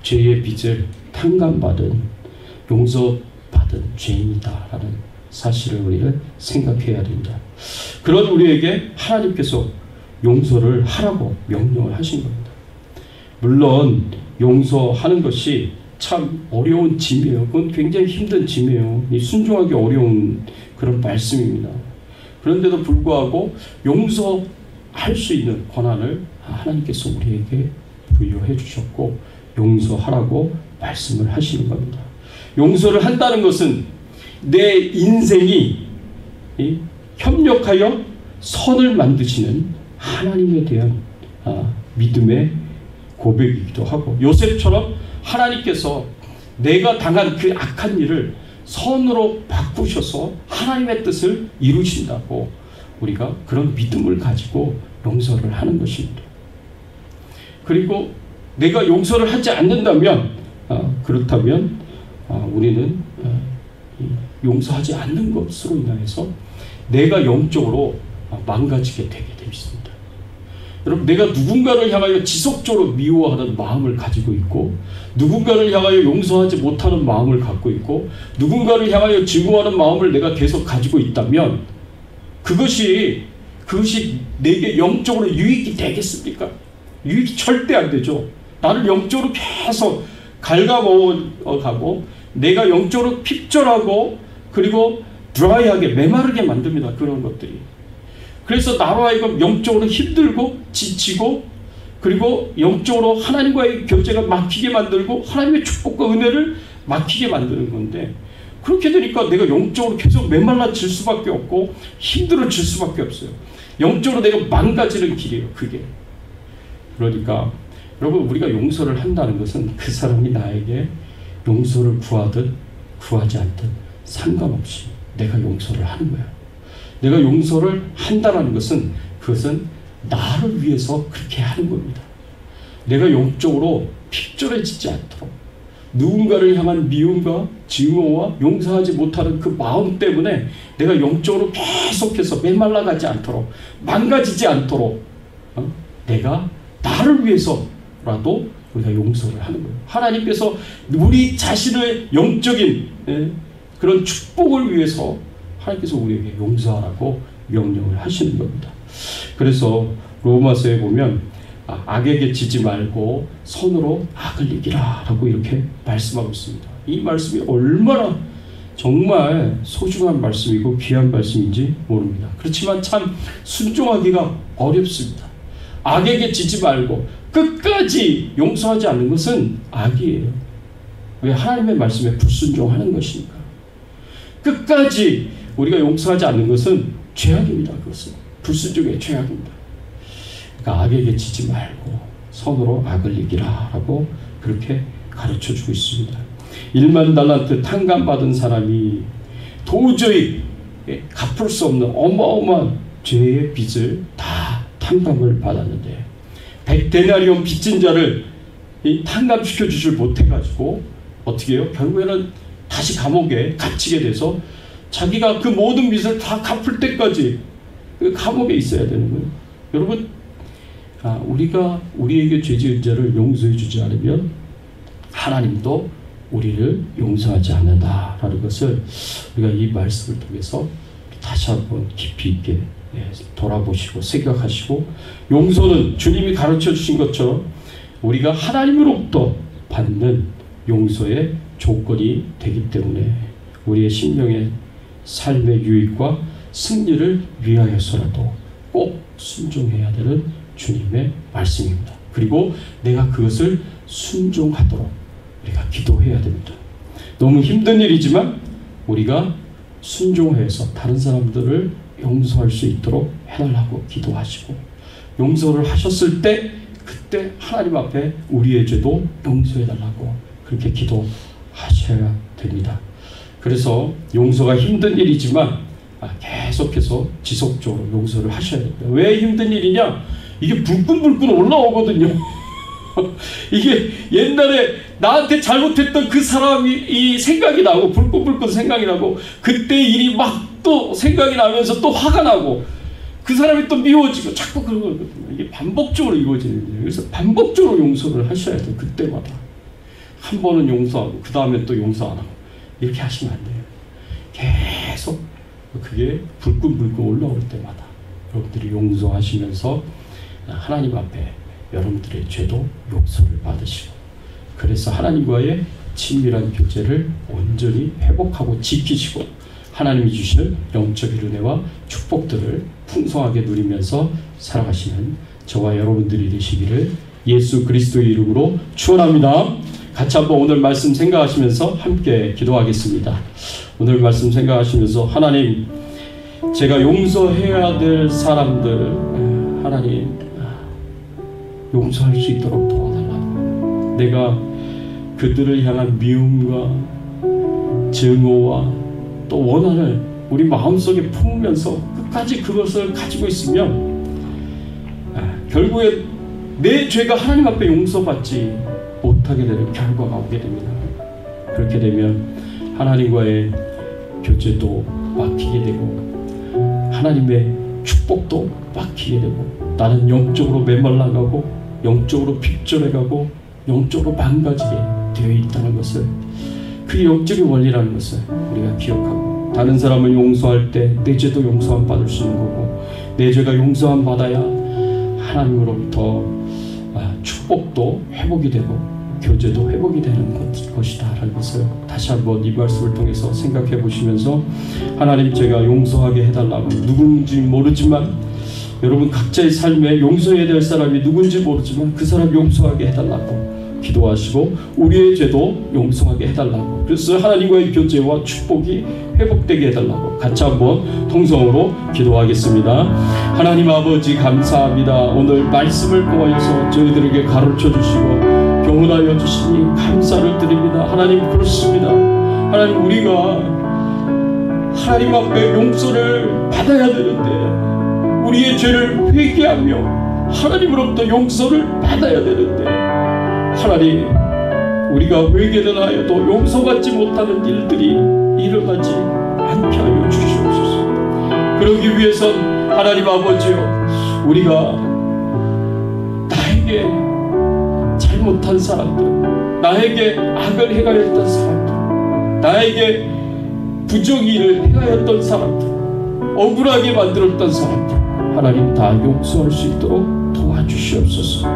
죄의 빚을 탕감받은, 용서받은 죄인이다라는 사실을 우리는 생각해야 됩니다. 그런 우리에게 하나님께서 용서를 하라고 명령을 하신 겁니다. 물론 용서하는 것이 참 어려운 짐이에요. 그건 굉장히 힘든 짐이에요. 순종하기 어려운 그런 말씀입니다. 그런데도 불구하고 용서할 수 있는 권한을 하나님께서 우리에게 부여해 주셨고 용서하라고 말씀을 하시는 겁니다. 용서를 한다는 것은 내 인생이 협력하여 선을 만드시는 하나님에 대한 믿음의 고백이기도 하고, 요셉처럼 하나님께서 내가 당한 그 악한 일을 선으로 바꾸셔서 하나님의 뜻을 이루신다고 우리가 그런 믿음을 가지고 용서를 하는 것입니다. 그리고 내가 용서를 하지 않는다면 그렇다면 우리는 용서하지 않는 것으로 인하여서 내가 영적으로 망가지게 되게 되어 있습니다. 여러분, 내가 누군가를 향하여 지속적으로 미워하는 마음을 가지고 있고, 누군가를 향하여 용서하지 못하는 마음을 갖고 있고, 누군가를 향하여 증오하는 마음을 내가 계속 가지고 있다면 그것이 내게 영적으로 유익이 되겠습니까? 유익이 절대 안 되죠. 나를 영적으로 계속 갉아먹어가고 내가 영적으로 핍절하고 그리고 드라이하게 메마르게 만듭니다. 그런 것들이. 그래서 나로 하여금 영적으로 힘들고 지치고, 그리고 영적으로 하나님과의 교제가 막히게 만들고 하나님의 축복과 은혜를 막히게 만드는 건데, 그렇게 되니까 내가 영적으로 계속 메말라질 수밖에 없고 힘들어질 수밖에 없어요. 영적으로 내가 망가지는 길이에요, 그게. 그러니까 여러분, 우리가 용서를 한다는 것은 그 사람이 나에게 용서를 구하든 구하지 않든 상관없이 내가 용서를 하는 거예요. 내가 용서를 한다는 것은 그것은 나를 위해서 그렇게 하는 겁니다. 내가 영적으로 핍절해지지 않도록, 누군가를 향한 미움과 증오와 용서하지 못하는 그 마음 때문에 내가 영적으로 계속해서 메말라가지 않도록, 망가지지 않도록 내가 나를 위해서라도 우리가 용서를 하는 거예요. 하나님께서 우리 자신의 영적인 그런 축복을 위해서 하나님께서 우리에게 용서하라고 명령을 하시는 겁니다. 그래서 로마서에 보면 악에게 지지 말고 선으로 악을 이기라 라고 이렇게 말씀하고 있습니다. 이 말씀이 얼마나 정말 소중한 말씀이고 귀한 말씀인지 모릅니다. 그렇지만 참 순종하기가 어렵습니다. 악에게 지지 말고 끝까지 용서하지 않는 것은 악이에요. 왜? 하나님의 말씀에 불순종하는 것이니까. 끝까지 우리가 용서하지 않는 것은 죄악입니다. 그것은 불순종의 죄악입니다. 그러니까 악에게 지지 말고 선으로 악을 이기라 라고 그렇게 가르쳐주고 있습니다. 1만 달란트 탕감받은 사람이 도저히 갚을 수 없는 어마어마한 죄의 빚을 다 탕감을 받았는데, 100데나리온 빚진 자를 탕감시켜 주질 못해가지고 어떻게 해요? 결국에는 다시 감옥에 갇히게 돼서 자기가 그 모든 빚을 다 갚을 때까지 그 감옥에 있어야 되는 거예요. 여러분, 우리가 우리에게 죄 지은 자를 용서해 주지 않으면 하나님도 우리를 용서하지 않는다라는 것을 우리가 이 말씀을 통해서 다시 한번 깊이 있게 돌아보시고 생각하시고, 용서는 주님이 가르쳐 주신 것처럼 우리가 하나님으로부터 받는 용서의 조건이 되기 때문에 우리의 신령의 삶의 유익과 승리를 위하여서라도 꼭 순종해야 되는 주님의 말씀입니다. 그리고 내가 그것을 순종하도록 우리가 기도해야 됩니다. 너무 힘든 일이지만 우리가 순종해서 다른 사람들을 용서할 수 있도록 해달라고 기도하시고, 용서를 하셨을 때 그때 하나님 앞에 우리의 죄도 용서해달라고 그렇게 기도하셔야 됩니다. 그래서 용서가 힘든 일이지만 계속해서 지속적으로 용서를 하셔야 됩니다. 왜 힘든 일이냐? 이게 불끈불끈 올라오거든요. 이게 옛날에 나한테 잘못했던 그 사람이 이 생각이 나고, 불끈불끈 생각이 나고, 그때 일이 막 또 생각이 나면서 또 화가 나고, 그 사람이 또 미워지고, 자꾸 그런 거거든요. 이게 반복적으로 이루어지는 거예요. 그래서 반복적으로 용서를 하셔야 돼요. 그때마다 한 번은 용서하고 그 다음에 또 용서 안 하고 이렇게 하시면 안 돼요. 계속 그게 불끈불끈 올라올 때마다 여러분들이 용서하시면서 하나님 앞에 여러분들의 죄도 용서를 받으시고, 그래서 하나님과의 친밀한 교제를 온전히 회복하고 지키시고 하나님이 주시는 영적인 은혜와 축복들을 풍성하게 누리면서 살아가시는 저와 여러분들이 되시기를 예수 그리스도의 이름으로 축원합니다. 같이 한번 오늘 말씀 생각하시면서 함께 기도하겠습니다. 오늘 말씀 생각하시면서, 하나님, 제가 용서해야 될 사람들 하나님 용서할 수 있도록 도와달라. 내가 그들을 향한 미움과 증오와 또 원한을 우리 마음속에 품으면서 끝까지 그것을 가지고 있으면 결국에 내 죄가 하나님 앞에 용서받지 못하게 되는 결과가 오게 됩니다. 그렇게 되면 하나님과의 교제도 막히게 되고 하나님의 축복도 막히게 되고 나는 영적으로 메말라가고 영적으로 핍절해가고 영적으로 망가지게 되어 있다는 것을, 그 영적인 원리라는 것을 우리가 기억하고, 다른 사람을 용서할 때 내 죄도 용서함 받을 수 있는 거고, 내 죄가 용서함 받아야 하나님으로부터 축복도 회복이 되고 교제도 회복이 되는 것이다 라는 것을 다시 한번 이 말씀을 통해서 생각해 보시면서, 하나님 제가 용서하게 해달라고, 누군지 모르지만 여러분 각자의 삶에 용서해야 될 사람이 누군지 모르지만 그 사람 용서하게 해달라고 기도하시고 우리의 죄도 용서하게 해달라고, 그래서 하나님과의 교제와 축복이 회복되게 해달라고 같이 한번 통성으로 기도하겠습니다. 하나님 아버지 감사합니다. 오늘 말씀을 통하여서 저희들에게 가르쳐 주시고 교훈하여 주시니 감사를 드립니다. 하나님 그렇습니다. 하나님 우리가 하나님 앞에 용서를 받아야 되는데, 우리의 죄를 회개하며 하나님으로부터 용서를 받아야 되는데, 하나님 우리가 회개는 하여도 용서받지 못하는 일들이 일어나지 않게 하여 주시옵소서. 그러기 위해선 하나님 아버지요, 우리가 나에게 잘못한 사람들, 나에게 악을 행하였던 사람들, 나에게 부정의를 행하였던 사람들, 억울하게 만들었던 사람들, 하나님 다 용서할 수 있도록 도와주시옵소서.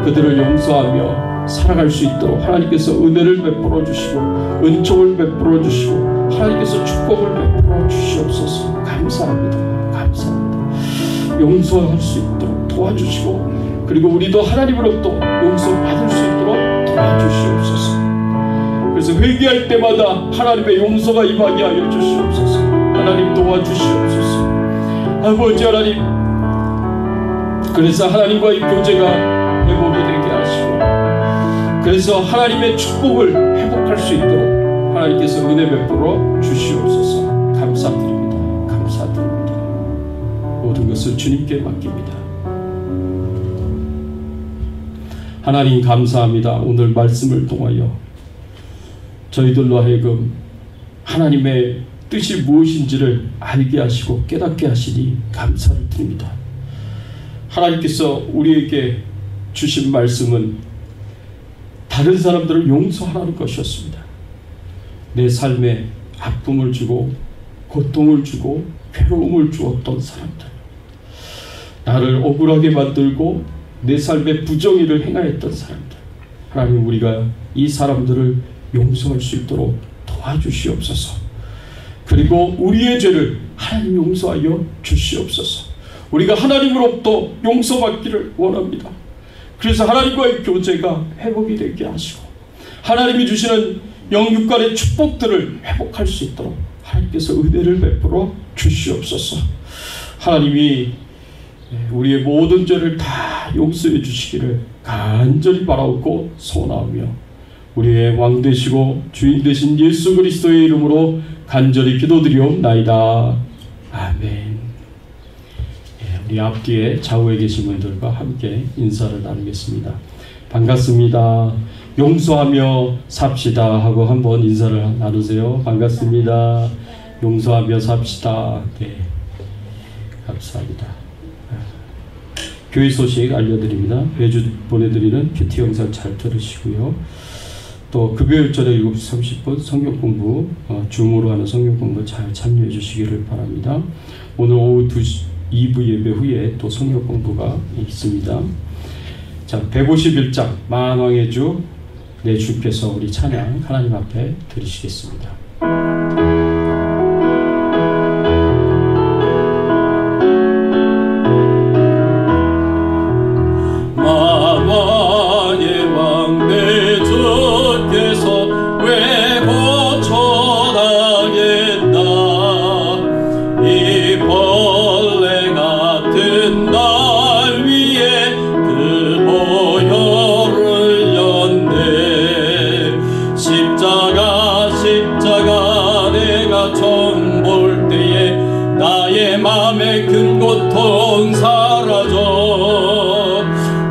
그들을 용서하며 살아갈 수 있도록 하나님께서 은혜를 베풀어 주시고 은총을 베풀어 주시고 하나님께서 축복을 베풀어 주시옵소서. 감사합니다. 감사합니다. 용서할 수 있도록 도와주시고, 그리고 우리도 하나님으로부터 용서받을 수 있도록 도와주시옵소서. 그래서 회개할 때마다 하나님의 용서가 임하게 하여 주시옵소서. 하나님 도와주시옵소서. 아버지 하나님, 그래서 하나님과의 교제가 회복이 되게 하시고, 그래서 하나님의 축복을 회복할 수 있도록 하나님께서 은혜 베풀어 주시옵소서. 감사드립니다. 감사드립니다. 모든 것을 주님께 맡깁니다. 하나님 감사합니다. 오늘 말씀을 통하여 저희들로 하여금 하나님의 뜻이 무엇인지를 알게 하시고 깨닫게 하시니 감사를 드립니다. 하나님께서 우리에게 주신 말씀은 다른 사람들을 용서하라는 것이었습니다. 내 삶에 아픔을 주고 고통을 주고 괴로움을 주었던 사람들, 나를 억울하게 만들고 내 삶에 부정의를 행하였던 사람들, 하나님 우리가 이 사람들을 용서할 수 있도록 도와주시옵소서. 그리고 우리의 죄를 하나님 용서하여 주시옵소서. 우리가 하나님으로부터 용서받기를 원합니다. 그래서 하나님과의 교제가 회복이 되게 하시고 하나님이 주시는 영육간의 축복들을 회복할 수 있도록 하나님께서 은혜를 베풀어 주시옵소서. 하나님이 우리의 모든 죄를 다 용서해 주시기를 간절히 바라옵고 소원하며 우리의 왕 되시고 주인 되신 예수 그리스도의 이름으로 간절히 기도드리옵나이다. 아멘. 우리 앞뒤에 좌우에 계신 분들과 함께 인사를 나누겠습니다. 반갑습니다. 용서하며 삽시다 하고 한번 인사를 나누세요. 반갑습니다. 용서하며 삽시다. 네, 감사합니다. 교회 소식 알려드립니다. 매주 보내드리는 큐티 영상 잘 들으시고요. 또 금요일 저녁 7시 30분 성경 공부, 줌으로 하는 성경 공부 잘 참여해 주시기를 바랍니다. 오늘 오후 2부 예배 후에 또 성경 공부가 있습니다. 자, 151장 만왕의 주 내 주께서 우리 찬양 하나님 앞에 드리시겠습니다. 만왕의 왕 내 주께서 왜 고쳐나겠나. 이 벌레 같은 날 위에 그 보혈을 연 내가 처음 볼 때에 나의 맘에 큰 고통 사라져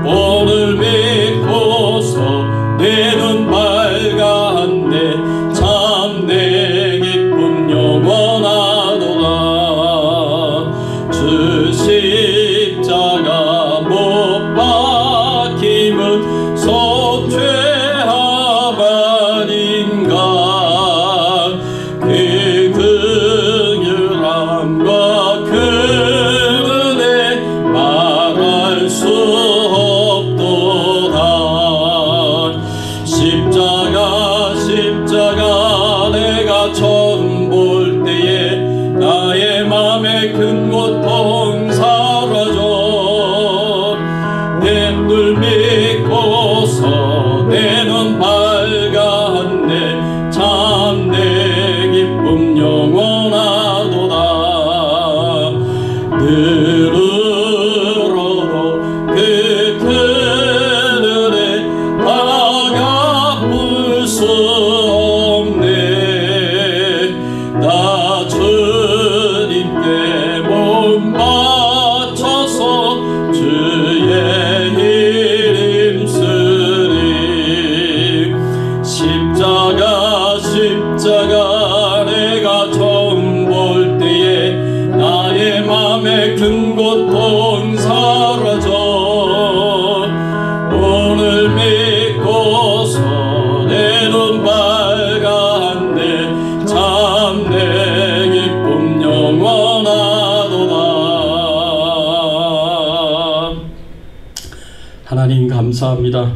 오늘 믿고서 내 눈 밝았네 참 내 기쁨 영원하도다 주 십자가 못 박힘은 속죄함 아닌가 그 긍휼함과 그 은혜 말할 수 없도다 십자가 내가 처음 볼 때에 나의 맘에 큰 고통 사라져 내 눈 믿고서 내 눈 밝았네 참 내 기쁨 영원하도다 늘으로도 그 큰 은혜 다 갚을 수 없네 나 주님께 못 맞춰서 주의 이름 쓰리 십자가 내가 처음 볼 때에 나의 맘에 큰 고통 사라져 오늘 믿고서 내 눈 밝았네 참 내 기쁨 영원하도다 하나님 감사합니다.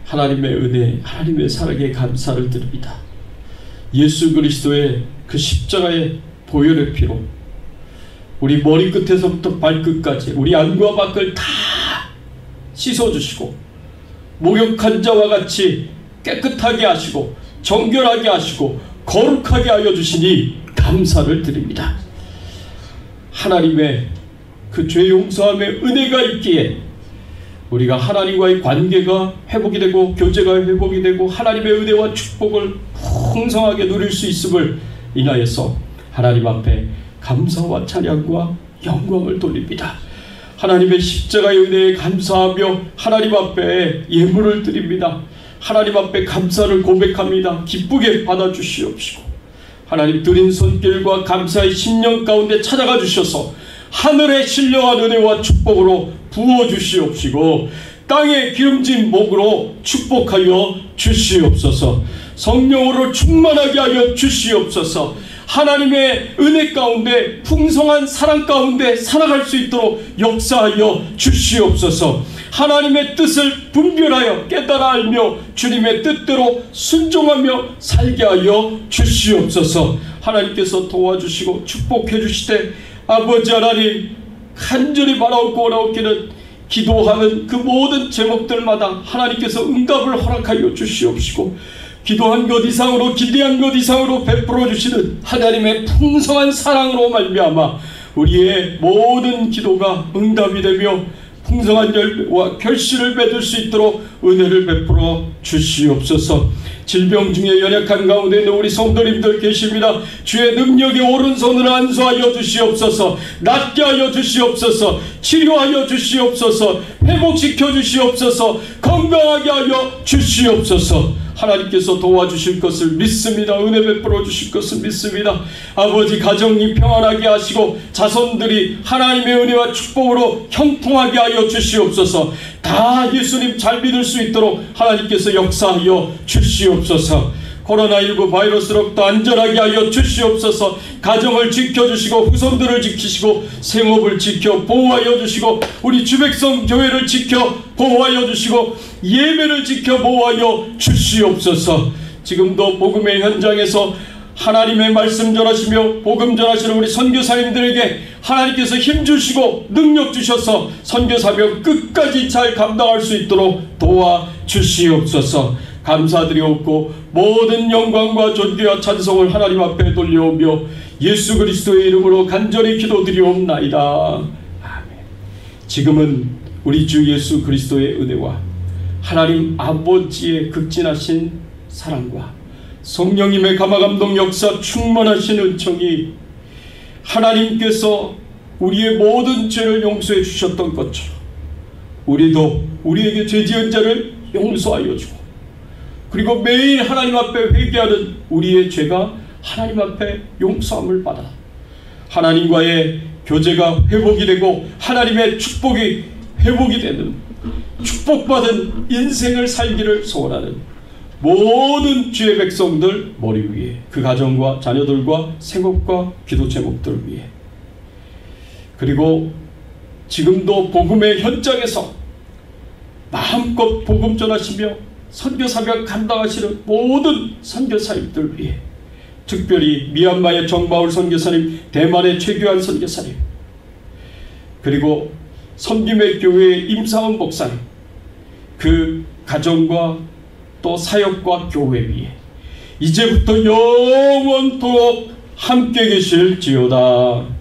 하나님의 은혜, 하나님의 사랑에 감사를 드립니다. 예수 그리스도의 그 십자가의 보혈의 피로 우리 머리끝에서부터 발끝까지 우리 안과 밖을 다 씻어주시고 목욕한 자와 같이 깨끗하게 하시고 정결하게 하시고 거룩하게 하여 주시니 감사를 드립니다. 하나님의 그 죄 용서함의 은혜가 있기에 우리가 하나님과의 관계가 회복이 되고 교제가 회복이 되고 하나님의 은혜와 축복을 풍성하게 누릴 수 있음을 인하여서 하나님 앞에 감사와 찬양과 영광을 돌립니다. 하나님의 십자가의 은혜에 감사하며 하나님 앞에 예물을 드립니다. 하나님 앞에 감사를 고백합니다. 기쁘게 받아주시옵시고 하나님 드린 손길과 감사의 심령 가운데 찾아가 주셔서 하늘의 신령한 은혜와 축복으로 부어주시옵시고 땅의 기름진 목으로 축복하여 주시옵소서 성령으로 충만하게 하여 주시옵소서 하나님의 은혜 가운데 풍성한 사랑 가운데 살아갈 수 있도록 역사하여 주시옵소서 하나님의 뜻을 분별하여 깨달아 알며 주님의 뜻대로 순종하며 살게 하여 주시옵소서 하나님께서 도와주시고 축복해 주시되 아버지 하나님 간절히 바라옵고 원하옵기는 기도하는 그 모든 제목들마다 하나님께서 응답을 허락하여 주시옵시고 기도한 것 이상으로 기대한 것 이상으로 베풀어 주시는 하나님의 풍성한 사랑으로 말미암아 우리의 모든 기도가 응답이 되며 풍성한 열매와 결실을 맺을 수 있도록 은혜를 베풀어 주시옵소서 질병 중에 연약한 가운데 있는 우리 성도님들 계십니다. 주의 능력의 오른손을 안수하여 주시옵소서 낫게 하여 주시옵소서 치료하여 주시옵소서 회복시켜 주시옵소서 건강하게 하여 주시옵소서 하나님께서 도와주실 것을 믿습니다. 은혜 베풀어 주실 것을 믿습니다. 아버지 가정이 평안하게 하시고 자손들이 하나님의 은혜와 축복으로 형통하게 하여 주시옵소서 다 예수님 잘 믿을 수 있도록 하나님께서 역사하여 주시옵소서 코로나19 바이러스로부터 안전하게 하여 주시옵소서 가정을 지켜주시고 후손들을 지키시고 생업을 지켜 보호하여 주시고 우리 주백성 교회를 지켜 보호하여 주시고 예배를 지켜 보호하여 주시옵소서 지금도 복음의 현장에서 하나님의 말씀 전하시며 복음 전하시는 우리 선교사님들에게 하나님께서 힘주시고 능력 주셔서 선교사명 끝까지 잘 감당할 수 있도록 도와주시옵소서 감사드리옵고 모든 영광과 존귀와 찬송을 하나님 앞에 돌려오며 예수 그리스도의 이름으로 간절히 기도드리옵나이다. 아멘. 지금은 우리 주 예수 그리스도의 은혜와 하나님 아버지의 극진하신 사랑과 성령님의 감화감동 역사 충만하신 은총이 하나님께서 우리의 모든 죄를 용서해 주셨던 것처럼 우리도 우리에게 죄 지은 자를 용서하여 주고, 그리고 매일 하나님 앞에 회개하는 우리의 죄가 하나님 앞에 용서함을 받아 하나님과의 교제가 회복이 되고 하나님의 축복이 회복이 되는 축복받은 인생을 살기를 소원하는 모든 주의 백성들 머리 위에, 그 가정과 자녀들과 생업과 기도 제목들 위에, 그리고 지금도 복음의 현장에서 마음껏 복음 전하시며 선교사역 감당하시는 모든 선교사님들 위해, 특별히 미얀마의 정바울 선교사님, 대만의 최규환 선교사님, 그리고 섬김의 교회의 임상원 목사님, 그 가정과 또 사역과 교회 위에 이제부터 영원토록 함께 계실지어다.